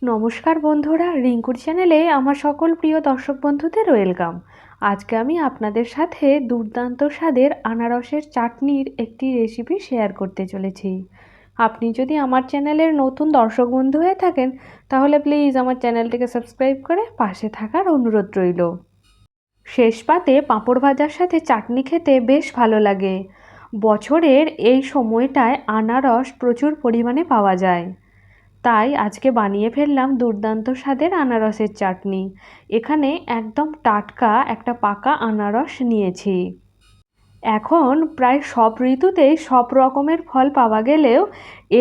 নমস্কার বন্ধুরা, রিঙ্কুর চ্যানেলে আমার সকল প্রিয় দর্শক বন্ধুদের ওয়েলকাম। আজকে আমি আপনাদের সাথে দুর্দান্ত স্বাদের আনারসের চাটনির একটি রেসিপি শেয়ার করতে চলেছি। আপনি যদি আমার চ্যানেলের নতুন দর্শক বন্ধু হয়ে থাকেন তাহলে প্লিজ আমার চ্যানেলটিকে সাবস্ক্রাইব করে পাশে থাকার অনুরোধ রইল। শেষ পাতে পাঁপড় ভাজার সাথে চাটনি খেতে বেশ ভালো লাগে। বছরের এই সময়টায় আনারস প্রচুর পরিমাণে পাওয়া যায়, তাই আজকে বানিয়ে ফেললাম দুর্দান্ত স্বাদের আনারসের চাটনি। এখানে একদম টাটকা একটা পাকা আনারস নিয়েছি। এখন প্রায় সব ঋতুতেই সব রকমের ফল পাওয়া গেলেও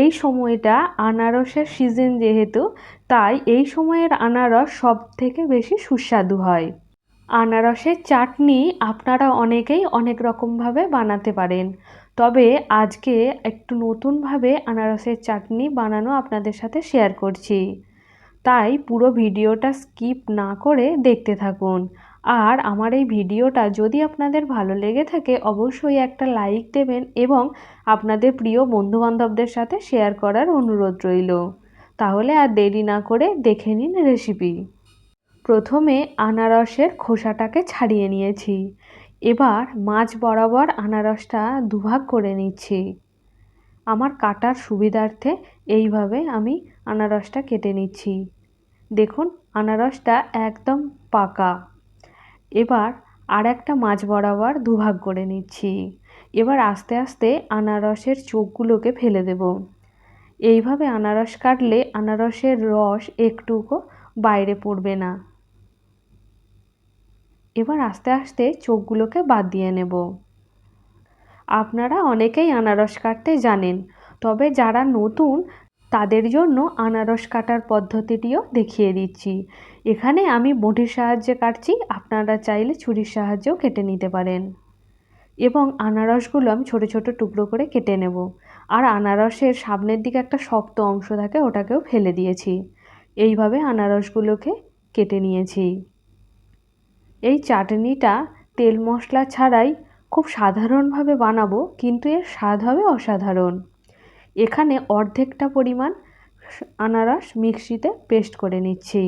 এই সময়টা আনারসের সিজন যেহেতু, তাই এই সময়ের আনারস সব থেকে বেশি সুস্বাদু হয়। আনারসের চাটনি আপনারা অনেকেই অনেক রকমভাবে বানাতে পারেন, তবে আজকে একটু নতুনভাবে আনারসের চাটনি বানানো আপনাদের সাথে শেয়ার করছি। তাই পুরো ভিডিওটা স্কিপ না করে দেখতে থাকুন। আর আমার এই ভিডিওটা যদি আপনাদের ভালো লেগে থাকে অবশ্যই একটা লাইক দেবেন এবং আপনাদের প্রিয় বন্ধুবান্ধবদের সাথে শেয়ার করার অনুরোধ রইল। তাহলে আর দেরি না করে দেখে নিন রেসিপি। প্রথমে আনারসের খোসাটাকে ছাড়িয়ে নিয়েছি। এবার মাঝ বরাবর আনারসটা দুভাগ করে নিচ্ছি। আমার কাটার সুবিধার্থে এইভাবে আমি আনারসটা কেটে নিচ্ছি। দেখুন আনারসটা একদম পাকা। এবার আর একটা মাঝ বরাবর দুভাগ করে নিচ্ছি। এবার আস্তে আস্তে আনারসের চোখগুলোকে ফেলে দেব। এইভাবে আনারস কাটলে আনারসের রস একটুকু বাইরে পড়বে না। এবার আস্তে আস্তে চোখগুলোকে বাদ দিয়ে নেব। আপনারা অনেকেই আনারস কাটতে জানেন, তবে যারা নতুন তাদের জন্য আনারস কাটার পদ্ধতিটিও দেখিয়ে দিচ্ছি। এখানে আমি বঁটির সাহায্যে কাটছি, আপনারা চাইলে ছুরির সাহায্যেও কেটে নিতে পারেন। এবং আনারসগুলো আমি ছোট ছোট টুকরো করে কেটে নেব। আর আনারসের সামনের দিকে একটা শক্ত অংশ থাকে, ওটাকেও ফেলে দিয়েছি। এইভাবে আনারসগুলোকে কেটে নিয়েছি। এই চাটনিটা তেল মশলা ছাড়াই খুব সাধারণভাবে বানাবো, কিন্তু এর স্বাদ হবে অসাধারণ। এখানে অর্ধেকটা পরিমাণ আনারস মিক্সিতে পেস্ট করে নিচ্ছি।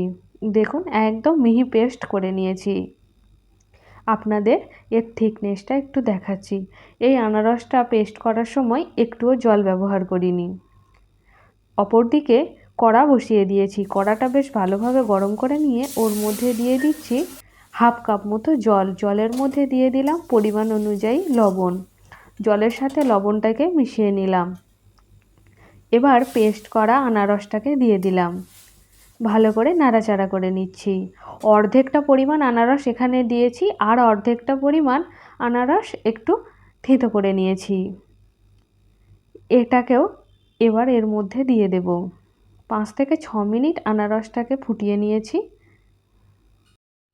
দেখুন একদম মিহি পেস্ট করে নিয়েছি। আপনাদের এর থিকনেসটা একটু দেখাচ্ছি। এই আনারসটা পেস্ট করার সময় একটুও জল ব্যবহার করিনি। অপরদিকে কড়া বসিয়ে দিয়েছি। কড়াটা বেশ ভালোভাবে গরম করে নিয়ে ওর মধ্যে দিয়ে দিচ্ছি হাফ কাপ মতো জল। জলের মধ্যে দিয়ে দিলাম পরিমাণ অনুযায়ী লবণ। জলের সাথে লবণটাকে মিশিয়ে নিলাম। এবার পেস্ট করা আনারসটাকে দিয়ে দিলাম। ভালো করে নাড়াচাড়া করে নিচ্ছি। অর্ধেকটা পরিমাণ আনারস এখানে দিয়েছি, আর অর্ধেকটা পরিমাণ আনারস একটু থেঁতো করে নিয়েছি। এটাকেও এবার এর মধ্যে দিয়ে দেব। 5 থেকে 6 মিনিট আনারসটাকে ফুটিয়ে নিয়েছি।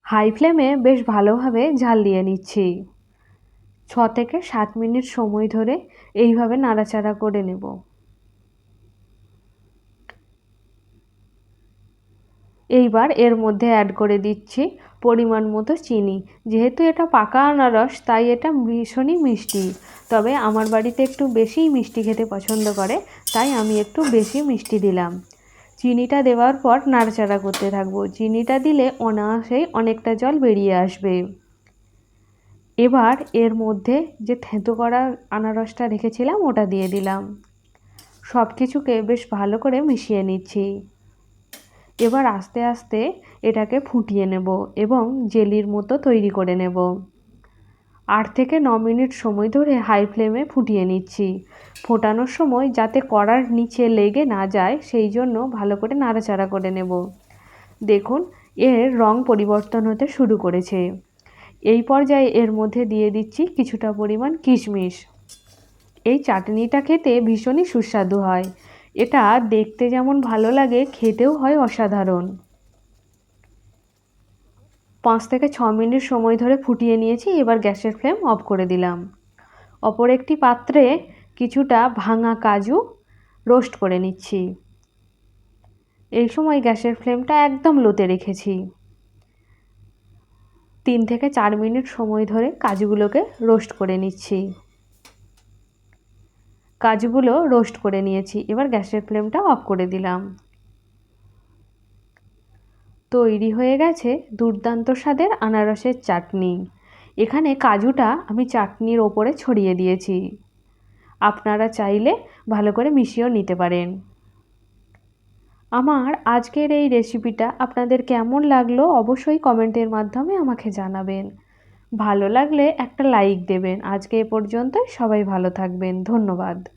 হাই ফ্লেমে বেশ ভালোভাবে ঝাল দিয়ে নিচ্ছি। 6 থেকে 7 মিনিট সময় ধরে এইভাবে নাড়াচাড়া করে নেব। এইবার এর মধ্যে অ্যাড করে দিচ্ছি পরিমাণ মতো চিনি। যেহেতু এটা পাকা আনারস তাই এটা ভীষণই মিষ্টি, তবে আমার বাড়িতে একটু বেশিই মিষ্টি খেতে পছন্দ করে, তাই আমি একটু বেশি মিষ্টি দিলাম। চিনিটা দেওয়ার পর নাড়াচাড়া করতে থাকবো। চিনিটা দিলে অনায়াসেই অনেকটা জল বেরিয়ে আসবে। এবার এর মধ্যে যে থেঁতো করা আনারসটা রেখেছিলাম ওটা দিয়ে দিলাম। সব কিছুকে বেশ ভালো করে মিশিয়ে নিচ্ছি। এবার আস্তে আস্তে এটাকে ফুটিয়ে নেব এবং জেলির মতো তৈরি করে নেব। 8 থেকে 9 মিনিট সময় ধরে হাই ফ্লেমে ফুটিয়ে নিচ্ছি। ফোটানোর সময় যাতে কড়ার নিচে লেগে না যায় সেই জন্য ভালো করে নাড়াচাড়া করে নেব। দেখুন এর রং পরিবর্তন হতে শুরু করেছে। এই পর্যায়ে এর মধ্যে দিয়ে দিচ্ছি কিছুটা পরিমাণ কিশমিশ। এই চাটনিটা খেতে ভীষণই সুস্বাদু হয়। এটা দেখতে যেমন ভালো লাগে, খেতেও হয় অসাধারণ। 5 থেকে 6 মিনিট সময় ধরে ফুটিয়ে নিয়েছি। এবার গ্যাসের ফ্লেম অফ করে দিলাম। অপর একটি পাত্রে কিছুটা ভাঙা কাজু রোস্ট করে নিচ্ছি। এই সময় গ্যাসের ফ্লেমটা একদম লোতে রেখেছি। 3 থেকে 4 মিনিট সময় ধরে কাজুগুলোকে রোস্ট করে নিচ্ছি। কাজুগুলো রোস্ট করে নিয়েছি। এবার গ্যাসের ফ্লেমটা অফ করে দিলাম। তৈরি হয়ে গেছে দুর্দান্ত স্বাদের আনারসের চাটনি। এখানে কাজুটা আমি চাটনির ওপরে ছড়িয়ে দিয়েছি। আপনারা চাইলে ভালো করে মিশিয়েও নিতে পারেন। আমার আজকের এই রেসিপিটা আপনাদের কেমন লাগলো অবশ্যই কমেন্টের মাধ্যমে আমাকে জানাবেন। ভালো লাগলে একটা লাইক দেবেন। আজকে এ পর্যন্তই, সবাই ভালো থাকবেন। ধন্যবাদ।